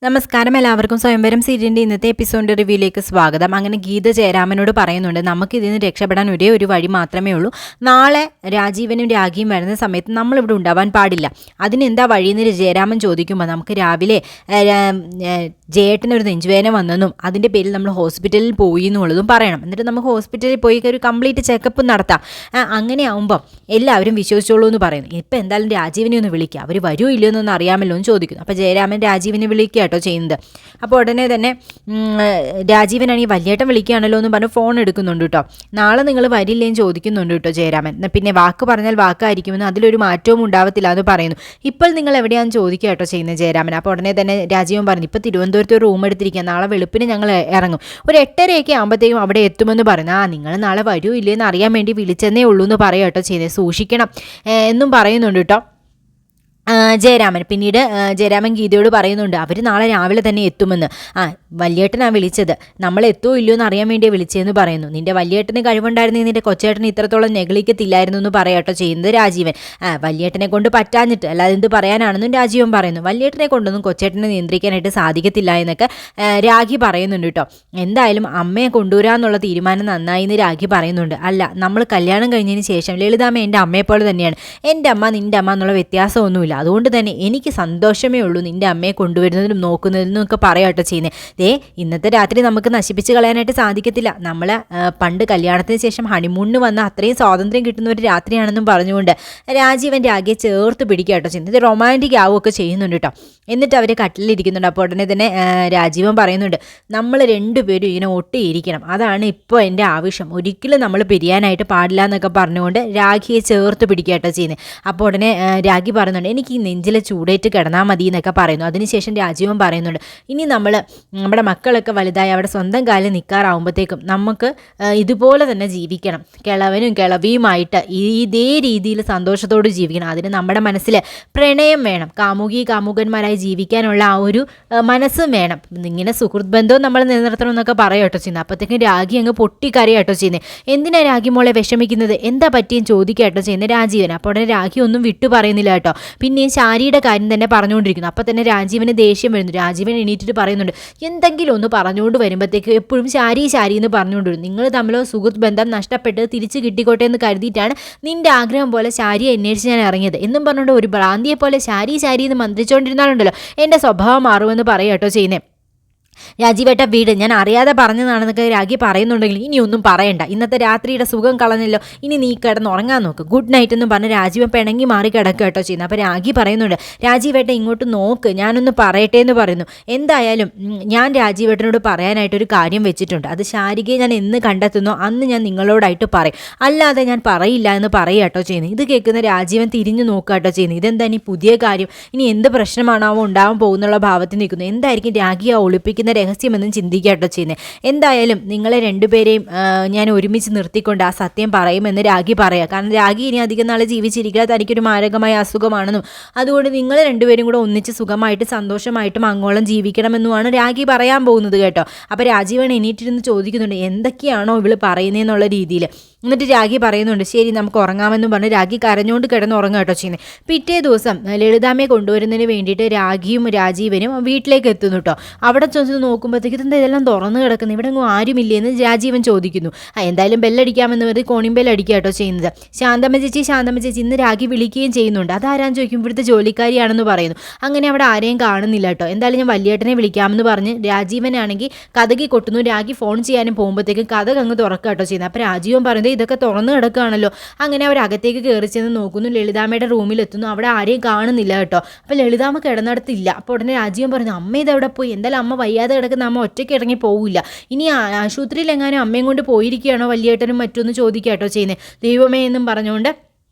നമസ്കാരം, എല്ലാവർക്കും സ്വയംവരം സീരിയലിൻ്റെ ഇന്നത്തെ എപ്പിസോഡിൻ്റെ റിവ്യൂയിലേക്ക് സ്വാഗതം. അങ്ങനെ ഗീത ജയരാമനോട് പറയുന്നുണ്ട്, നമുക്ക് ഇതിന് രക്ഷപ്പെടാൻ ഒരേ ഒരു വഴി മാത്രമേ ഉള്ളൂ. നാളെ രാജീവനും രാഖിയും വരുന്ന സമയത്ത് നമ്മളിവിടെ ഉണ്ടാവാൻ പാടില്ല. അതിനെന്താ വഴിയെന്ന് ജയരാമൻ ചോദിക്കുമ്പോൾ നമുക്ക് രാവിലെ ജയേട്ടനൊരു നെഞ്ചുവേദന വന്നെന്നും അതിൻ്റെ പേരിൽ നമ്മൾ ഹോസ്പിറ്റലിൽ പോയി എന്നുള്ളതും പറയണം. എന്നിട്ട് നമുക്ക് ഹോസ്പിറ്റലിൽ പോയി ഒരു കംപ്ലീറ്റ് ചെക്കപ്പ് നടത്താം. അങ്ങനെ ആകുമ്പം എല്ലാവരും വിശ്വസിച്ചോളൂ എന്ന് പറയുന്നു. ഇപ്പം എന്തായാലും രാജീവിനെ ഒന്ന് വിളിക്കുക, അവർ വരുമോ ഇല്ലയോ എന്നൊന്ന് അറിയാമല്ലോ എന്ന് ചോദിക്കുന്നു. അപ്പോൾ ജയരാമൻ രാജീവിനെ വിളിക്കുക കേട്ടോ ചെയ്യുന്നത്. അപ്പോൾ ഉടനെ തന്നെ രാജീവനാണെങ്കിൽ വലിയേട്ടൻ വിളിക്കുകയാണല്ലോ എന്ന് പറഞ്ഞ് ഫോൺ എടുക്കുന്നുണ്ട് കേട്ടോ. നാളെ നിങ്ങൾ വരില്ലേന്ന് ചോദിക്കുന്നുണ്ട് കേട്ടോ ജയരാമൻ. പിന്നെ വാക്ക് പറഞ്ഞാൽ വാക്കായിരിക്കുമെന്ന് അതിലൊരു മാറ്റവും ഉണ്ടാവത്തില്ല എന്ന് പറയുന്നു. ഇപ്പോൾ നിങ്ങൾ എവിടെയാണെന്ന് ചോദിക്കുക കേട്ടോ ചെയ്യുന്നത് ജയരാമൻ. അപ്പോൾ ഉടനെ തന്നെ രാജീവൻ പറഞ്ഞു, ഇപ്പോൾ തിരുവനന്തപുരത്ത് ഒരു റൂം എടുത്തിരിക്കുക, നാളെ വെളുപ്പിന് ഞങ്ങൾ ഇറങ്ങും, ഒരു 8:30 ആകുമ്പോഴത്തേക്കും അവിടെ എത്തുമെന്ന് പറയുന്നു. നിങ്ങൾ നാളെ വരുമോ ഇല്ലയെന്ന് അറിയാൻ വേണ്ടി വിളിച്ചെന്നേ ഉള്ളൂ എന്ന് പറയുക കേട്ടോ ചെയ്യുന്നത്. സൂക്ഷിക്കണം എന്നും പറയുന്നുണ്ട് കേട്ടോ ജയരാമൻ. പിന്നീട് ജയരാമൻ ഗീതയോട് പറയുന്നുണ്ട്, അവർ നാളെ രാവിലെ തന്നെ എത്തുമെന്ന്. വലിയേട്ടനാണ് വിളിച്ചത്, നമ്മൾ എത്തുമോ ഇല്ലയോ എന്ന് അറിയാൻ വേണ്ടി വിളിച്ചതെന്ന് പറയുന്നു. നിൻ്റെ വലിയേട്ടന് കഴിവുണ്ടായിരുന്നെങ്കിൽ നിൻ്റെ കൊച്ചേട്ടന് ഇത്രത്തോളം നെഗളിക്കത്തില്ലായിരുന്നു എന്ന് പറയാട്ടോ ചെയ്യുന്നത് രാജീവൻ. വലിയേട്ടനെ കൊണ്ട് പറ്റാഞ്ഞിട്ട്, അല്ലാതെ എന്ത് പറയാനാണെന്നും രാജീവൻ പറയുന്നു. വലിയേട്ടനെ കൊണ്ടൊന്നും കൊച്ചേട്ടനെ നിയന്ത്രിക്കാനായിട്ട് സാധിക്കത്തില്ല എന്നൊക്കെ രാഖി പറയുന്നുണ്ട് കേട്ടോ. എന്തായാലും അമ്മയെ കൊണ്ടുവരാമെന്നുള്ള തീരുമാനം നന്നായി എന്ന് രാഖി പറയുന്നുണ്ട്. അല്ല, നമ്മൾ കല്യാണം കഴിഞ്ഞതിന് ശേഷം ലളിതാമ്മ എൻ്റെ അമ്മയെപ്പോലെ തന്നെയാണ്. എൻ്റെ അമ്മ നിൻ്റെ അമ്മ എന്നുള്ള വ്യത്യാസമൊന്നുമില്ല. അതുകൊണ്ട് തന്നെ എനിക്ക് സന്തോഷമേ ഉള്ളൂ നിൻ്റെ അമ്മയെ കൊണ്ടുവരുന്നതിനും നോക്കുന്നതിനും ഒക്കെ പറയാട്ടോ ചെയ്യുന്നത്. ഇന്നത്തെ രാത്രി നമുക്ക് നശിപ്പിച്ച് കളയാനായിട്ട് സാധിക്കത്തില്ല. നമ്മൾ പണ്ട് കല്യാണത്തിന് ശേഷം ഹണിമൂണിന് വന്ന അത്രയും സ്വാതന്ത്ര്യം കിട്ടുന്ന ഒരു രാത്രിയാണെന്നും പറഞ്ഞുകൊണ്ട് രാജീവൻ രാഖിയെ ചേർത്ത് പിടിക്കുകട്ടോ ചെയ്യുന്നത്. ഇത് റൊമാൻറ്റിക് ആവുകയൊക്കെ ചെയ്യുന്നുണ്ട് കേട്ടോ. എന്നിട്ട് അവർ കട്ടിലിരിക്കുന്നുണ്ട്. അപ്പോൾ ഉടനെ തന്നെ രാജീവൻ പറയുന്നുണ്ട്, നമ്മൾ രണ്ടുപേരും ഇങ്ങനെ ഒട്ടിയിരിക്കണം, അതാണ് ഇപ്പോൾ എൻ്റെ ആവശ്യം, ഒരിക്കലും നമ്മൾ പിരിയാനായിട്ട് പാടില്ല എന്നൊക്കെ പറഞ്ഞുകൊണ്ട് രാഖിയെ ചേർത്ത് പിടിക്കുകട്ടോ ചെയ്യുന്നത്. അപ്പോൾ ഉടനെ രാഖി പറയുന്നുണ്ട്, എനിക്ക് ഈ നെഞ്ചിലെ ചൂടേറ്റ് കിടന്നാൽ മതി എന്നൊക്കെ പറയുന്നു. അതിനുശേഷം രാജീവൻ പറയുന്നുണ്ട്, ഇനി നമ്മുടെ മക്കളൊക്കെ വലുതായി അവിടെ സ്വന്തം കാലിൽ നിൽക്കാറാവുമ്പോഴത്തേക്കും നമുക്ക് ഇതുപോലെ തന്നെ ജീവിക്കണം, കിളവനും കിളവിയുമായിട്ട് ഇതേ രീതിയിൽ സന്തോഷത്തോട് ജീവിക്കണം. അതിന് നമ്മുടെ മനസ്സിൽ പ്രണയം വേണം, കാമുകന്മാരായി ജീവിക്കാനുള്ള ആ ഒരു മനസ്സും വേണം. ഇങ്ങനെ സുഹൃത്ത് ബന്ധവും നമ്മൾ നിലനിർത്തണം എന്നൊക്കെ പറയട്ടോ ചെയ്യുന്നത്. അപ്പോഴത്തേക്കും രാഖി അങ്ങ് പൊട്ടിക്കരയാട്ടോ ചെയ്യുന്നത്. എന്തിനാ രാഖി മോളെ വിഷമിക്കുന്നത്, എന്താ പറ്റിയെന്ന് ചോദിക്കാട്ടോ ചെയ്യുന്നത് രാജീവൻ. അപ്പോൾ ഉടനെ രാഖി ഒന്നും വിട്ടു പറയുന്നില്ല കേട്ടോ. പിന്നെ ശാരിയുടെ കാര്യം തന്നെ പറഞ്ഞുകൊണ്ടിരിക്കുന്നു. അപ്പോൾ തന്നെ രാജീവന് ദേഷ്യം വരുന്നു. രാജീവൻ എണീറ്റിട്ട് പറയുന്നുണ്ട്, എന്തെങ്കിലും ഒന്ന് പറഞ്ഞുകൊണ്ട് വരുമ്പോഴത്തേക്ക് എപ്പോഴും ശാരി എന്ന് പറഞ്ഞുകൊണ്ട് വരും. നിങ്ങൾ തമ്മിലോ സുഹൃത്ത് ബന്ധം നഷ്ടപ്പെട്ട് തിരിച്ച് കിട്ടിക്കോട്ടെ എന്ന് കരുതിയിട്ടാണ് നിൻ്റെ ആഗ്രഹം പോലെ ശാരിയെ അന്വേഷിച്ച് ഞാൻ ഇറങ്ങിയത് എന്നും പറഞ്ഞുകൊണ്ട് ഒരു ഭ്രാന്തിയെ പോലെ ശാരി എന്ന് മന്ത്രിച്ചുകൊണ്ടിരുന്നാലുണ്ടല്ലോ എൻ്റെ സ്വഭാവം മാറുമെന്ന് പറയാട്ടോ ചെയ്യുന്നത്. രാജീവേട്ട വീട് ഞാൻ അറിയാതെ പറഞ്ഞതാണെന്നൊക്കെ രാഖി പറയുന്നുണ്ടെങ്കിൽ ഇനി ഒന്നും പറയണ്ട, ഇന്നത്തെ രാത്രിയുടെ സുഖം കളഞ്ഞല്ലോ, ഇനി നീ കിടന്ന് ഉറങ്ങാൻ നോക്ക്, ഗുഡ് നൈറ്റ് എന്നും പറഞ്ഞ് രാജീവൻ പിണങ്ങി മാറി കിടക്കുക കേട്ടോ ചെയ്യുന്നത്. അപ്പോൾ രാഖി പറയുന്നുണ്ട്, രാജീവേട്ട ഇങ്ങോട്ട് നോക്ക്, ഞാനൊന്ന് പറയട്ടെ എന്ന് പറയുന്നു. എന്തായാലും ഞാൻ രാജീവേട്ടനോട് പറയാനായിട്ടൊരു കാര്യം വെച്ചിട്ടുണ്ട്, അത് ശാരികയെ ഞാൻ എന്ന് കണ്ടെത്തുന്നോ അന്ന് ഞാൻ നിങ്ങളോടായിട്ട് പറയും, അല്ലാതെ ഞാൻ പറയില്ല എന്ന് പറയുക കേട്ടോ ചെയ്യുന്നത്. ഇത് കേൾക്കുന്ന രാജീവൻ തിരിഞ്ഞു നോക്കുക കേട്ടോ ചെയ്യുന്നത്. ഇതെന്താ ഇനി പുതിയ കാര്യം, ഇനി എന്ത് പ്രശ്നമാണാവോ ഉണ്ടാവാൻ പോകുന്നുള്ള ഭാവത്തിൽ നിൽക്കുന്നു. എന്തായിരിക്കും രാഖി ആ ഒളിപ്പിക്കുന്ന രഹസ്യമെന്നും ചിന്തിക്കാട്ടോ ചെയ്യുന്നത്. എന്തായാലും നിങ്ങളെ രണ്ടുപേരെയും ഞാൻ ഒരുമിച്ച് നിർത്തിക്കൊണ്ട് ആ സത്യം പറയുമെന്ന് രാഖി പറയാം. കാരണം രാഖി ഇനി അധികം നാളെ ജീവിച്ചിരിക്കുക, തനിക്കൊരു മാരകമായ അസുഖമാണെന്നും അതുകൊണ്ട് നിങ്ങൾ രണ്ടുപേരും കൂടെ ഒന്നിച്ച് സുഖമായിട്ട് സന്തോഷമായിട്ടും അങ്ങോളം ജീവിക്കണമെന്നുമാണ് രാഖി പറയാൻ പോകുന്നത് കേട്ടോ. അപ്പോൾ രാജീവൻ എണീറ്റിരുന്ന് ചോദിക്കുന്നുണ്ട്, എന്തൊക്കെയാണോ ഇവള് പറയുന്നതെന്നുള്ള രീതിയിൽ. എന്നിട്ട് രാഖി പറയുന്നുണ്ട്, ശരി നമുക്ക് ഉറങ്ങാമെന്നും പറഞ്ഞ് രാഖി കരഞ്ഞുകൊണ്ട് കിടന്ന് ഉറങ്ങുക കേട്ടോ ചെയ്യുന്നത്. പിറ്റേ ദിവസം ലളിതാമ്മയെ കൊണ്ടുവരുന്നതിന് വേണ്ടിയിട്ട് രാഖിയും രാജീവനും വീട്ടിലേക്ക് എത്തുന്നു കേട്ടോ. അവിടെ ചെന്ന് നോക്കുമ്പോഴത്തേക്ക് ഇതെല്ലാം തുറന്നു കിടക്കുന്നു, ഇവിടെ ഒന്നും ആരുമില്ലേന്ന് രാജീവൻ ചോദിക്കുന്നു. എന്തായാലും ബെല്ലടിക്കാമെന്ന് പറഞ്ഞ് കോണിയും ബെല്ലടിക്കുക കേട്ടോ ചെയ്യുന്നത്. ശാന്തമ്മ ചേച്ചി ഇന്ന് രാഖി വിളിക്കുകയും ചെയ്യുന്നുണ്ട്. അതാരാന്ന് ചോദിക്കും, ഇവിടുത്തെ ജോലിക്കാരിയാണെന്ന് പറയുന്നു. അങ്ങനെ അവിടെ ആരെയും കാണുന്നില്ല കേട്ടോ. എന്തായാലും ഞാൻ വലിയേട്ടനെ വിളിക്കാമെന്ന് പറഞ്ഞ് രാജീവനാണെങ്കിൽ കഥകി കൊട്ടുന്നു. രാഖി ഫോൺ ചെയ്യാനും പോകുമ്പോഴത്തേക്കും കഥ അങ്ങ് തുറക്കുക കേട്ടോ ചെയ്യുന്നത്. അപ്പോൾ രാജീവൻ പറയുന്നത്, ഇതൊക്കെ തുറന്നു കിടക്കുകയാണല്ലോ. അങ്ങനെ അവർ അകത്തേക്ക് കയറി ചെന്ന് നോക്കുന്നു. ലളിതാമ്മയുടെ റൂമിലെത്തുന്നു. അവിടെ ആരെയും കാണുന്നില്ല കേട്ടോ. അപ്പോൾ ലളിതാമ്മ കിടന്നിടത്തില്ല. അപ്പോൾ ഉടനെ രാജീവൻ പറഞ്ഞു, അമ്മ ഇതെവിടെ പോയി, എന്തായാലും അമ്മ വയ്യാതെ കിടക്കുന്ന അമ്മ ഒറ്റയ്ക്ക് ഇറങ്ങി പോവില്ല, ഇനി ആശുപത്രിയിൽ എങ്ങാനും അമ്മയും കൊണ്ട് പോയിരിക്കുകയാണോ വലിയേട്ടനും മറ്റൊന്ന് ചോദിക്കാട്ടോ ചെയ്യുന്നത്. ദൈവമേ എന്നും പറഞ്ഞുകൊണ്ട്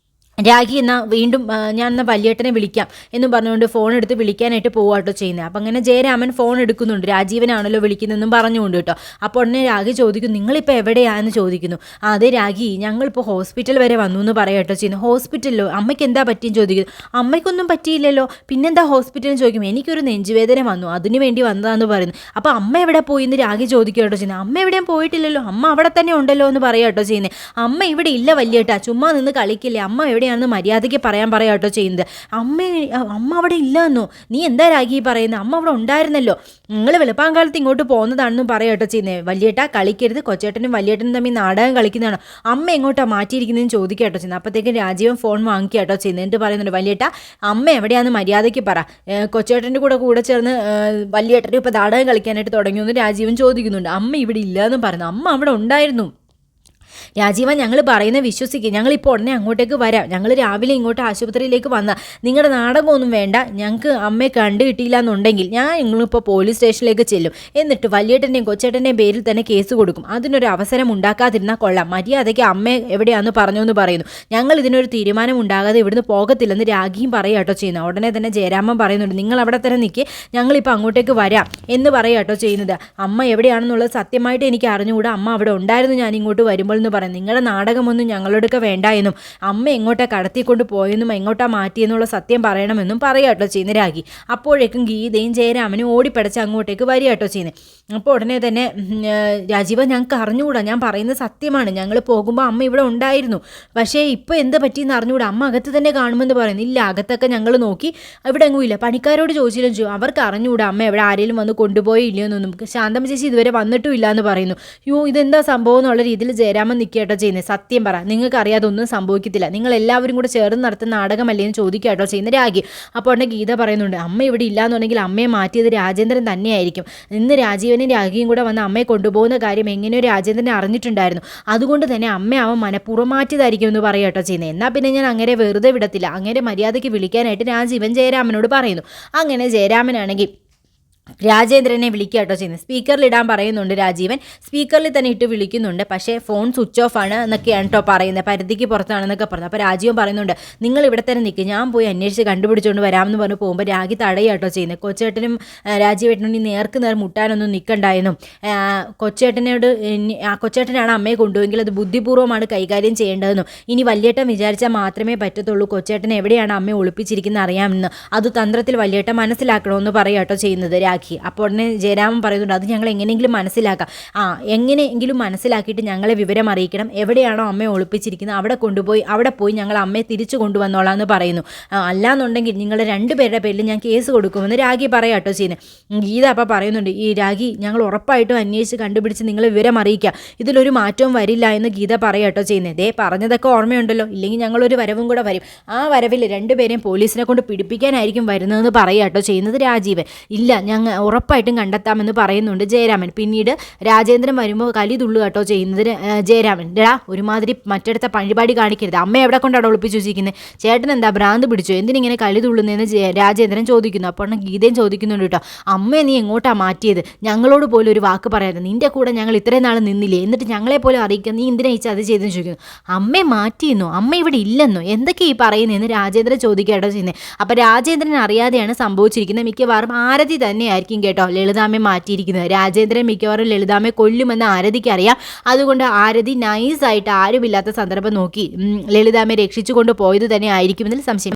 രാഖി എന്നാൽ വീണ്ടും ഞാൻ എന്നാൽ വലിയേട്ടനെ വിളിക്കാം എന്നും പറഞ്ഞുകൊണ്ട് ഫോൺ എടുത്ത് വിളിക്കാനായിട്ട് പോവാട്ടോ ചെയ്യുന്നത്. അപ്പം അങ്ങനെ ജയരാമൻ ഫോൺ എടുക്കുന്നുണ്ട്. രാജീവനാണല്ലോ വിളിക്കുന്നതെന്നും പറഞ്ഞുകൊണ്ട് കേട്ടോ. അപ്പോൾ ഉടനെ രാഖി ചോദിക്കുന്നു, നിങ്ങളിപ്പോൾ എവിടെയാണെന്ന് ചോദിക്കുന്നു. അതെ രാഖി, ഞങ്ങളിപ്പോൾ ഹോസ്പിറ്റൽ വരെ വന്നു എന്ന് പറയാട്ടോ ചെയ്യുന്നത്. ഹോസ്പിറ്റലിലോ, അമ്മയ്ക്ക് എന്താ പറ്റിയെന്ന് ചോദിക്കുന്നു. അമ്മയ്ക്കൊന്നും പറ്റിയില്ലല്ലോ, പിന്നെന്താ ഹോസ്പിറ്റലിൽ ചോദിക്കും. എനിക്കൊരു നെഞ്ചുവേദന വന്നു, അതിന് വേണ്ടി വന്നതാന്ന് പറയുന്നു. അപ്പോൾ അമ്മ എവിടെ പോയി എന്ന് രാഖി ചോദിക്കുകട്ടോ ചെയ്യുന്നത്. അമ്മ എവിടെയും പോയിട്ടില്ലല്ലോ, അമ്മ അവിടെ തന്നെ ഉണ്ടല്ലോ എന്ന് പറയാട്ടോ ചെയ്യുന്നത്. അമ്മ ഇവിടെ ഇല്ല വലിയേട്ടാ, ചുമ്മാ നിന്ന് കളിക്കില്ലേ, അമ്മ എവിടെ എവിടെയാണെന്ന് മര്യാദയ്ക്ക് പറയാട്ടോ ചെയ്യുന്നത്. അമ്മ അവിടെ ഇല്ലയെന്നോ? നീ എന്താ രാഖി പറയുന്നത്? അമ്മ അവിടെ ഉണ്ടായിരുന്നല്ലോ, നിങ്ങൾ വെളുപ്പാങ്കാലത്ത് ഇങ്ങോട്ട് പോകുന്നതാണെന്നും പറയാട്ടോ ചെയ്യുന്നത്. വലിയേട്ട കളിക്കരുത്, കൊച്ചേട്ടനും വലിയേട്ടനും തമ്മിൽ നാടകം കളിക്കുന്നതാണ്, അമ്മ എങ്ങോട്ടാണ് മാറ്റിയിരിക്കുന്നതെന്ന് ചോദിക്കാട്ടോ ചെയ്യുന്നത്. അപ്പോഴത്തേക്കും രാജീവൻ ഫോൺ വാങ്ങിക്കാട്ടോ ചെയ്യുന്നത്. എന്നിട്ട് പറയുന്നുണ്ട്, വലിയേട്ട അമ്മ എവിടെയാണെന്ന് മര്യാദയ്ക്ക് പറ. കൊച്ചേട്ടൻ്റെ കൂടെ ചേർന്ന് വലിയേട്ടനും ഇപ്പോൾ നാടകം കളിക്കാനായിട്ട് തുടങ്ങിയെന്ന് രാജീവൻ ചോദിക്കുന്നുണ്ട്. അമ്മ ഇവിടെ ഇല്ല എന്നും പറയുന്നു. അമ്മ അവിടെ ഉണ്ടായിരുന്നു. രാജീവൻ, ഞങ്ങൾ പറയുന്നത് വിശ്വസിക്കുക, ഞങ്ങളിപ്പോൾ ഉടനെ അങ്ങോട്ടേക്ക് വരാം. ഞങ്ങൾ രാവിലെ ഇങ്ങോട്ട് ആശുപത്രിയിലേക്ക് വന്നാൽ നിങ്ങളുടെ നാടകമൊന്നും വേണ്ട. ഞങ്ങൾക്ക് അമ്മയെ കണ്ടു കിട്ടിയില്ല എന്നുണ്ടെങ്കിൽ ഞങ്ങളിപ്പോൾ പോലീസ് സ്റ്റേഷനിലേക്ക് ചെല്ലും. എന്നിട്ട് വലിയേട്ടൻ്റെയും കൊച്ചേട്ടൻ്റെയും പേരിൽ തന്നെ കേസ് കൊടുക്കും. അതിനൊരു അവസരം ഉണ്ടാക്കാതിരുന്നാൽ കൊള്ളാം. മര്യാദയ്ക്ക് അമ്മ എവിടെയാണെന്ന് പറഞ്ഞു പറയുന്നു. ഞങ്ങൾ ഇതിനൊരു തീരുമാനം ഉണ്ടാകാതെ ഇവിടുന്ന് പോകത്തില്ലെന്ന് രാഖിയും പറയാട്ടോ ചെയ്യുന്നത്. ഉടനെ തന്നെ ജയരാമൻ പറയുന്നുണ്ട്, നിങ്ങൾ അവിടെ തന്നെ നിൽക്കുക, ഞങ്ങളിപ്പോൾ അങ്ങോട്ടേക്ക് വരാം എന്ന് പറയാട്ടോ ചെയ്യുന്നത്. അമ്മ എവിടെയാണെന്നുള്ളത് സത്യമായിട്ട് എനിക്ക് അറിഞ്ഞുകൂടാ. അമ്മ അവിടെ ഉണ്ടായിരുന്നു ഞാൻ ഇങ്ങോട്ട് വരുമ്പോൾ എന്ന് പറയും. നിങ്ങളുടെ നാടകമൊന്നും ഞങ്ങളോടൊക്കെ വേണ്ട എന്നും അമ്മ എങ്ങോട്ടാ കടത്തിക്കൊണ്ട് പോയെന്നും എങ്ങോട്ടാ മാറ്റിയെന്നുള്ള സത്യം പറയണമെന്നും പറയാട്ടോ ചെയ്യുന്ന രാഖി. അപ്പോഴേക്കും ഗീതയും ജയരാമനും ഓടിപ്പടച്ച് അങ്ങോട്ടേക്ക് വരികട്ടോ ചെയ്യുന്നത്. അപ്പോൾ ഉടനെ തന്നെ രാജീവ, ഞങ്ങൾക്ക് അറിഞ്ഞുകൂടാ, ഞാൻ പറയുന്നത് സത്യമാണ്, ഞങ്ങൾ പോകുമ്പോൾ അമ്മ ഇവിടെ ഉണ്ടായിരുന്നു, പക്ഷേ ഇപ്പോൾ എന്ത് പറ്റിയെന്ന് അറിഞ്ഞുകൂടാ, അമ്മ അകത്ത് തന്നെ കാണുമെന്ന് പറയുന്നു. ഇല്ല, അകത്തൊക്കെ ഞങ്ങൾ നോക്കി, ഇവിടെ എങ്ങും ഇല്ല. പണിക്കാരോട് ചോദിച്ചില്ല, അവർക്ക് അറിഞ്ഞുകൂടാ അമ്മ എവിടെ ആരെങ്കിലും വന്ന് കൊണ്ടുപോയി ഇല്ലയെന്നൊന്നും. ശാന്തമ്മ ചേച്ചി ഇതുവരെ വന്നിട്ടും ഇല്ല എന്ന് പറയുന്നു. ഇതെന്താ സംഭവം എന്നുള്ള രീതിയിൽ ജയരാമൻ നിൽക്കുകട്ടോ ചെയ്യുന്നത്. സത്യം പറ, നിങ്ങൾക്ക് അറിയാതെ ഒന്നും സംഭവിക്കത്തില്ല, നിങ്ങൾ എല്ലാവരും കൂടെ ചേർന്ന് നടത്തുന്ന നാടകമല്ലേ എന്ന് ചോദിക്കാട്ടോ ചെയ്യുന്ന രാഖി. അപ്പോൾ ഉടനെ ഗീത പറയുന്നുണ്ട്, അമ്മ ഇവിടെ ഇല്ലാന്നുണ്ടെങ്കിൽ അമ്മയെ മാറ്റിയത് രാജേന്ദ്രൻ തന്നെയായിരിക്കും. ഇന്ന് രാജീവനും രാഖിയും കൂടെ വന്ന് അമ്മയെ കൊണ്ടുപോകുന്ന കാര്യം എങ്ങനെയോ രാജേന്ദ്രനെ അറിഞ്ഞിട്ടുണ്ടായിരുന്നു, അതുകൊണ്ട് തന്നെ അമ്മ അവൻ മനഃപൂർവ്വം മാറ്റിയതായിരിക്കും എന്ന് പറയാട്ടോ ചെയ്യുന്നത്. എന്നാൽ പിന്നെ ഞാൻ അങ്ങനെ വെറുതെ വിടത്തില്ല, അങ്ങനെ മര്യാദയ്ക്ക് വിളിക്കാനായിട്ട് രാജീവൻ ജയരാമനോട് പറയുന്നു. അങ്ങനെ ജയരാമനാണെങ്കിൽ രാജേന്ദ്രനെ വിളിക്കാട്ടോ ചെയ്യുന്നത്. സ്പീക്കറിലിടാൻ പറയുന്നുണ്ട് രാജീവൻ. സ്പീക്കറിൽ തന്നെ ഇട്ട് വിളിക്കുന്നുണ്ട്. പക്ഷേ ഫോൺ സ്വിച്ച് ഓഫ് ആണ് എന്നൊക്കെയാണ് കേട്ടോ പറയുന്നത്, പരിധിക്ക് പുറത്താണെന്നൊക്കെ പറഞ്ഞു. അപ്പോൾ രാജീവൻ പറയുന്നുണ്ട്, നിങ്ങൾ ഇവിടെ തന്നെ നിൽക്കും, ഞാൻ പോയി അന്വേഷിച്ച് കണ്ടുപിടിച്ചുകൊണ്ട് വരാമെന്ന് പറഞ്ഞ് പോകുമ്പോൾ രാഖി തടയാട്ടോ ചെയ്യുന്നത്. കൊച്ചേട്ടനും രാജീവേട്ടനും ഇനി നേർക്ക് നേർ മുട്ടാനൊന്നും നിൽക്കണ്ടായെന്നും കൊച്ചേട്ടനാണ് അമ്മയെ കൊണ്ടുപോയെങ്കിൽ അത് ബുദ്ധിപൂർവ്വമാണ് കൈകാര്യം ചെയ്യേണ്ടതെന്നും ഇനി വലിയേട്ടൻ വിചാരിച്ചാൽ മാത്രമേ പറ്റത്തുള്ളൂ കൊച്ചേട്ടൻ എവിടെയാണ് അമ്മയെ ഒളിപ്പിച്ചിരിക്കുന്നത് അറിയാമെന്ന് അത് തന്ത്രത്തിൽ വലിയേട്ടൻ മനസ്സിലാക്കണമെന്ന് പറയാട്ടോ ചെയ്യുന്നത് രാഖി. അപ്പോൾ ഉടനെ ജയരാമൻ പറയുന്നുണ്ട്, അത് ഞങ്ങൾ എങ്ങനെയെങ്കിലും മനസ്സിലാക്കാം, എങ്ങനെയെങ്കിലും മനസ്സിലാക്കിയിട്ട് ഞങ്ങളെ വിവരം അറിയിക്കണം, എവിടെയാണോ അമ്മയെ ഒളിപ്പിച്ചിരിക്കുന്നത് അവിടെ പോയി ഞങ്ങൾ അമ്മയെ തിരിച്ചു കൊണ്ടുവന്നോളാം എന്ന് പറയുന്നു. അല്ലാന്നുണ്ടെങ്കിൽ നിങ്ങളുടെ രണ്ടുപേരുടെ പേരിൽ ഞാൻ കേസ് കൊടുക്കുമെന്ന് രാഖി പറയാട്ടോ ചെയ്യുന്നത്. ഗീത അപ്പോൾ പറയുന്നുണ്ട്, ഈ രാഖി ഞങ്ങൾ ഉറപ്പായിട്ടും അന്വേഷിച്ച് കണ്ടുപിടിച്ച് നിങ്ങളെ വിവരം അറിയിക്കുക, ഇതിലൊരു മാറ്റവും വരില്ല എന്ന് ഗീത പറയാട്ടോ ചെയ്യുന്നത്. പറഞ്ഞതൊക്കെ ഓർമ്മയുണ്ടല്ലോ, ഇല്ലെങ്കിൽ ഞങ്ങളൊരു വരവും കൂടെ വരും, ആ വരവിൽ രണ്ടുപേരെയും പോലീസിനെ കൊണ്ട് പിടിപ്പിക്കാനായിരിക്കും വരുന്നതെന്ന് പറയാട്ടോ ചെയ്യുന്നത് രാജീവൻ. ഇല്ല, ഞങ്ങൾ ഉറപ്പായിട്ടും കണ്ടെത്താമെന്ന് പറയുന്നുണ്ട് ജയരാമൻ. പിന്നീട് രാജേന്ദ്രൻ വരുമ്പോൾ കലി തുള്ളു കേട്ടോ ചെയ്യുന്നത് ജയരാമൻ. ഒരുമാതിരി മറ്റടുത്ത പരിപാടി കാണിക്കരുത്, അമ്മ എവിടെ കൊണ്ടാണ് ഒളിപ്പിച്ചു വെച്ചിരിക്കുന്നത്, ചേട്ടൻ എന്താ ഭ്രാന്ത് പിടിച്ചോ, എന്തിനിങ്ങനെ കലി തുള്ളുന്നതെന്ന് രാജേന്ദ്രൻ ചോദിക്കുന്നു. അപ്പോൾ ഗീതയും ചോദിക്കുന്നുണ്ട് കേട്ടോ, അമ്മയെ നീ എങ്ങോട്ടാണ് മാറ്റിയത്, ഞങ്ങളോട് പോലും ഒരു വാക്ക് പറയാതെ, നിന്റെ കൂടെ ഞങ്ങൾ ഇത്രയും നാൾ നിന്നില്ലേ, എന്നിട്ട് ഞങ്ങളെ പോലും അറിയിക്കുക, നീ എന്തിനാ ഈ ചതി ചെയ്തെന്ന് ചോദിക്കുന്നു. അമ്മയെ മാറ്റിയെന്നോ, അമ്മ ഇവിടെ ഇല്ലെന്നോ, എന്തൊക്കെ ഈ പറയുന്നതെന്ന് രാജേന്ദ്രൻ ചോദിക്കാട്ടോ ചെയ്യുന്നത്. അപ്പോൾ രാജേന്ദ്രൻ അറിയാതെയാണ് സംഭവിച്ചിരിക്കുന്നത്. മിക്കവാറും ആരതി തന്നെയായിരിക്കും കേട്ടോ ലളിതാമ്മയെ മാറ്റിയിരിക്കുന്നത്. രാജേന്ദ്രൻ മിക്കവാറും ലളിതാമ്മയെ കൊല്ലുമെന്ന് ആരതിക്ക് അറിയാം. അതുകൊണ്ട് ആരതി നൈസായിട്ട് ആരുമില്ലാത്ത സന്ദർഭം നോക്കി ലളിതാമ്മയെ രക്ഷിച്ചു കൊണ്ട് പോയത് തന്നെ ആയിരിക്കുമെന്നതിൽ സംശയം.